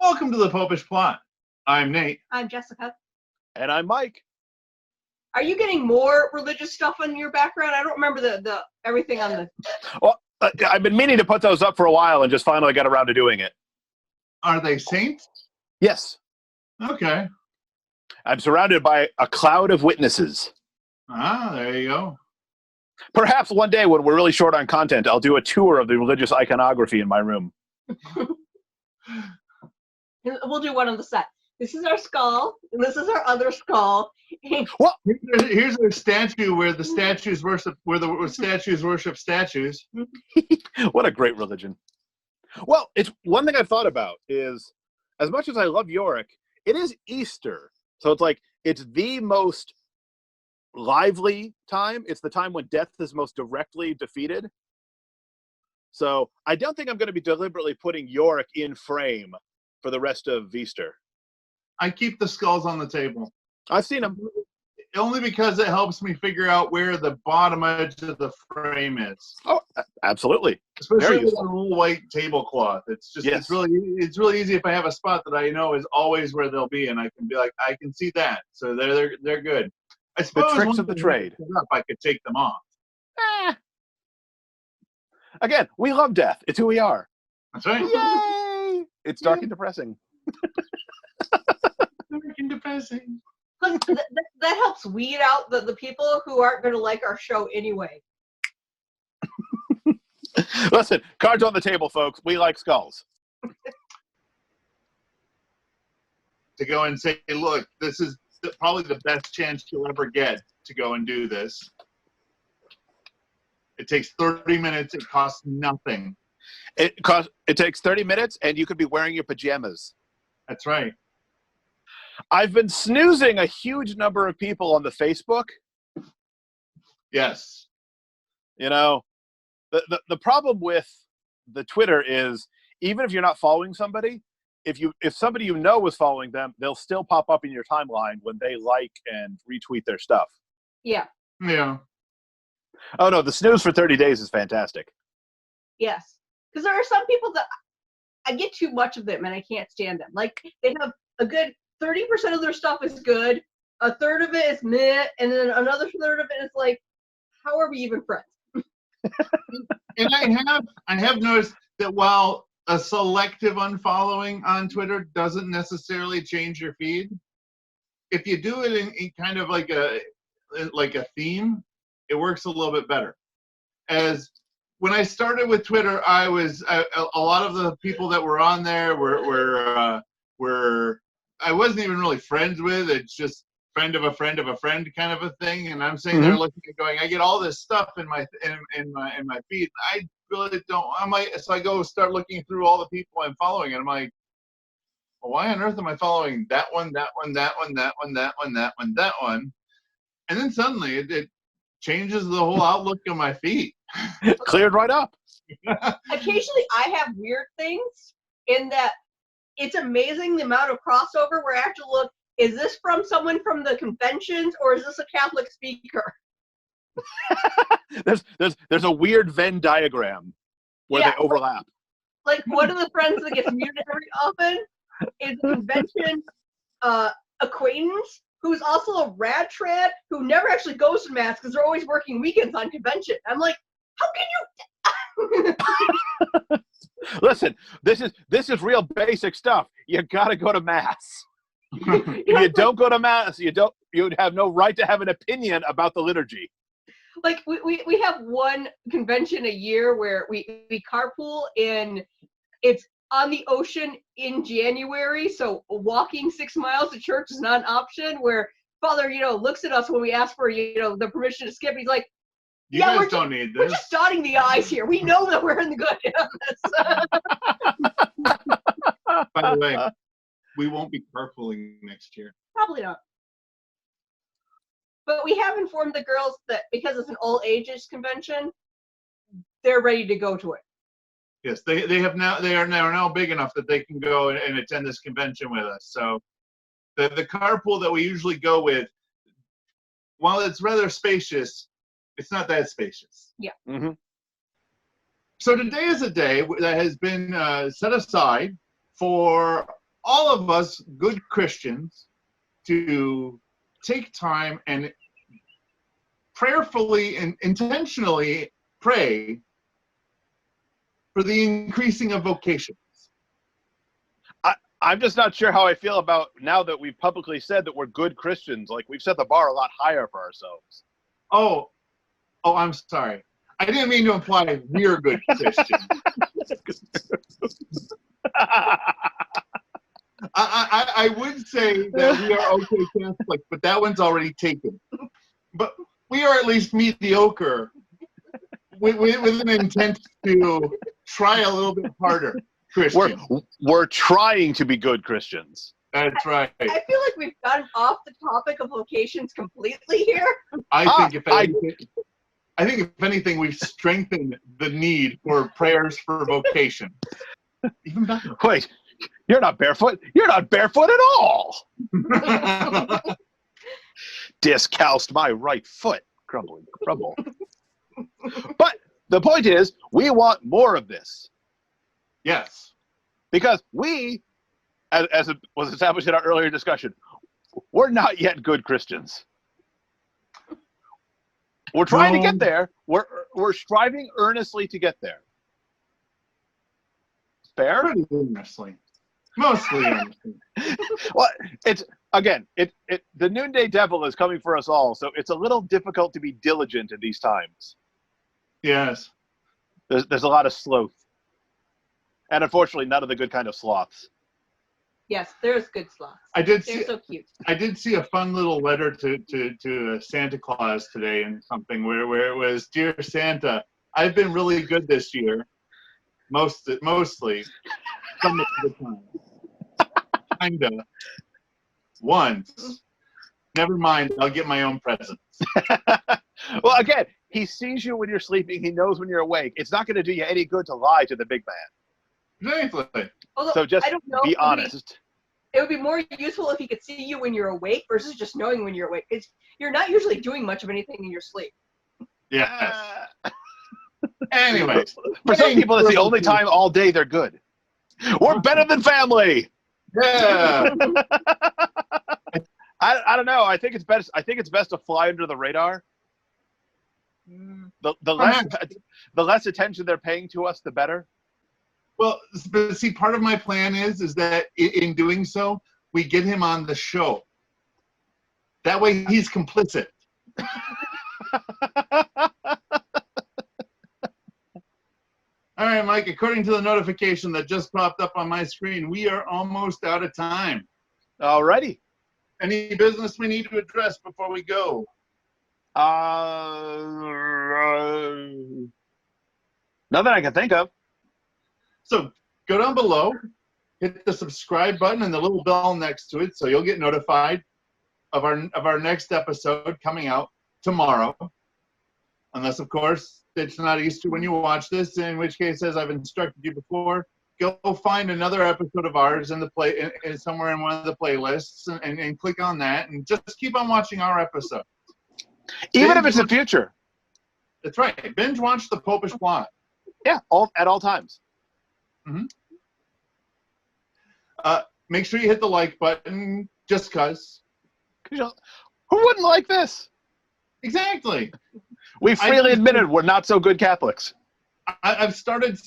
Welcome to the Popish Plot. I'm Nate. I'm Jessica. And I'm Mike. Are you getting more religious stuff in your background? I don't remember the everything on the... Well, I've been meaning to put those up for a while and just finally got around to doing it. Are they saints? Yes. Okay. I'm surrounded by a cloud of witnesses. Ah, there you go. Perhaps one day when we're really short on content, I'll do a tour of the religious iconography in my room. We'll do one on the set. This is our skull, and this is our other skull. Well, here's a statue where the statues worship, statues worship statues. What a great religion. Well, it's one thing I've thought about is, as much as I love Yorick, it is Easter. So it's the most lively time. It's the time when death is most directly defeated. So I don't think I'm going to be deliberately putting Yorick in frame for the rest of VEASTER. I keep the skulls on the table. I've seen them. Only because it helps me figure out where the bottom edge of the frame is. Oh, absolutely. Especially with a little white tablecloth. It's just yes. it's really easy if I have a spot that I know is always where they'll be, and I can be like, I can see that. So they're good. I suppose the tricks of the trade. I could take them off. Again, we love death. It's who we are. That's right. Yay! It's dark and depressing. Dark and depressing. That helps weed out the people who aren't going to like our show anyway. Listen, cards on the table, folks. We like skulls. To go and say, look, this is probably the best chance you'll ever get to go and do this. It takes 30 minutes. It costs nothing. It takes 30 minutes, and you could be wearing your pajamas. That's right. I've been snoozing a huge number of people on the Facebook. Yes. You know, the problem with the Twitter is, even if you're not following somebody, if somebody you know is following them, they'll still pop up in your timeline when they like and retweet their stuff. Yeah. Yeah. Oh, no, the snooze for 30 days is fantastic. Yes. Because there are some people that I get too much of them and I can't stand them. Like, they have a good 30% of their stuff is good, a third of it is meh, and then another third of it is like, how are we even friends? And I have noticed that while a selective unfollowing on Twitter doesn't necessarily change your feed, if you do it in kind of like a theme, it works a little bit better. As when I started with Twitter, I was a lot of the people that were on there were I wasn't even really friends with. It's just friend of a friend of a friend kind of a thing. And I'm sitting there looking and going, I get all this stuff in my feed. I really don't. So I go start looking through all the people I'm following, and I'm like, well, why on earth am I following that one, that one, that one, that one, that one, that one, that one? And then suddenly it changes the whole outlook of my feed. Cleared right up. Occasionally I have weird things in that it's amazing the amount of crossover where I have to look, is this from someone from the conventions or is this a Catholic speaker? there's a weird Venn diagram where they overlap. Like one of the friends that gets muted very often is a convention acquaintance who's also a rad trad who never actually goes to mass because they're always working weekends on convention. I'm like, how can you? Listen, this is real basic stuff. You gotta go to mass. If you don't go to mass, you'd have no right to have an opinion about the liturgy. Like we have one convention a year where we carpool, and it's on the ocean in January, so walking 6 miles to church is not an option. Where Father, looks at us when we ask for the permission to skip. He's like, You guys don't need this. We're just dotting the I's here. We know that we're in the good on this. By the way, we won't be carpooling next year. Probably not. But we have informed the girls that because it's an all ages convention, they're ready to go to it. Yes, they are now big enough that they can go and attend this convention with us. So the carpool that we usually go with, while it's rather spacious, it's not that spacious. Yeah. Mm-hmm. So today is a day that has been set aside for all of us good Christians to take time and prayerfully and intentionally pray for the increasing of vocations. I'm just not sure how I feel about now that we've publicly said that we're good Christians. Like, we've set the bar a lot higher for ourselves. Oh, I'm sorry. I didn't mean to imply we're good Christians. I would say that we are okay Catholic, but that one's already taken. But we are at least mediocre with an intent to try a little bit harder. Christian. We're trying to be good Christians. That's right. I feel like we've gotten off the topic of vocations completely here. I think if anything, we've strengthened the need for prayers for vocation. Even better. Wait, you're not barefoot? You're not barefoot at all. Discalced my right foot. Crumble. But the point is, we want more of this. Yes. Because we, as it was established in our earlier discussion, we're not yet good Christians. We're trying to get there. We're striving earnestly to get there. Fair? Pretty earnestly. Mostly earnestly. Well, it's, again, the noonday devil is coming for us all, so it's a little difficult to be diligent in these times. Yes. There's a lot of sloth. And unfortunately, none of the good kind of sloths. Yes, there's good sloths. They're so cute. I did see a fun little letter to Santa Claus today and something where it was, "Dear Santa, I've been really good this year. Mostly. Some of the time. Kinda. Once. Never mind, I'll get my own presents." Well, again, he sees you when you're sleeping. He knows when you're awake. It's not going to do you any good to lie to the big man. Exactly. Although, So just I don't know, be honest. It would be more useful if he could see you when you're awake versus just knowing when you're awake. You're not usually doing much of anything in your sleep. Yes. Anyway. For some people, it's the only time all day they're good. We're better than family. Yeah. I don't know. I think it's best to fly under the radar. The less attention they're paying to us, the better. Well, but see, part of my plan is that in doing so, we get him on the show. That way he's complicit. All right, Mike, according to the notification that just popped up on my screen, we are almost out of time. All righty. Any business we need to address before we go? Nothing I can think of. So go down below, hit the subscribe button and the little bell next to it so you'll get notified of our next episode coming out tomorrow. Unless, of course, it's not Easter when you watch this, in which case, as I've instructed you before, go find another episode of ours in the somewhere in one of the playlists and click on that and just keep on watching our episodes. Even if it's the future. That's right. Binge watch the Popish plot. Yeah, at all times. Mm-hmm. Make sure you hit the like button just because. Who wouldn't like this? Exactly. We freely admitted we're not so good Catholics. I've started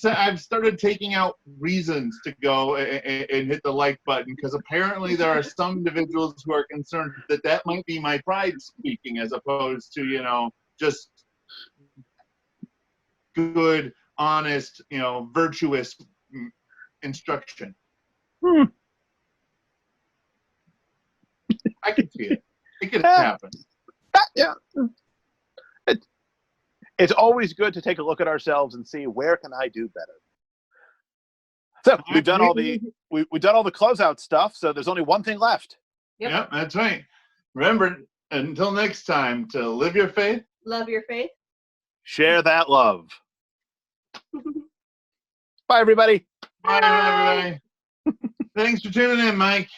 taking out reasons to go and hit the like button because apparently there are some individuals who are concerned that might be my pride speaking as opposed to, just good, honest, virtuous instruction. I can see it. It could happen. Yeah. It's always good to take a look at ourselves and see where can I do better. So we've done all the closeout stuff. So there's only one thing left. Yep, that's right. Remember, until next time, to live your faith, love your faith, share that love. Bye, everybody. Bye, everybody. Thanks for tuning in, Mike.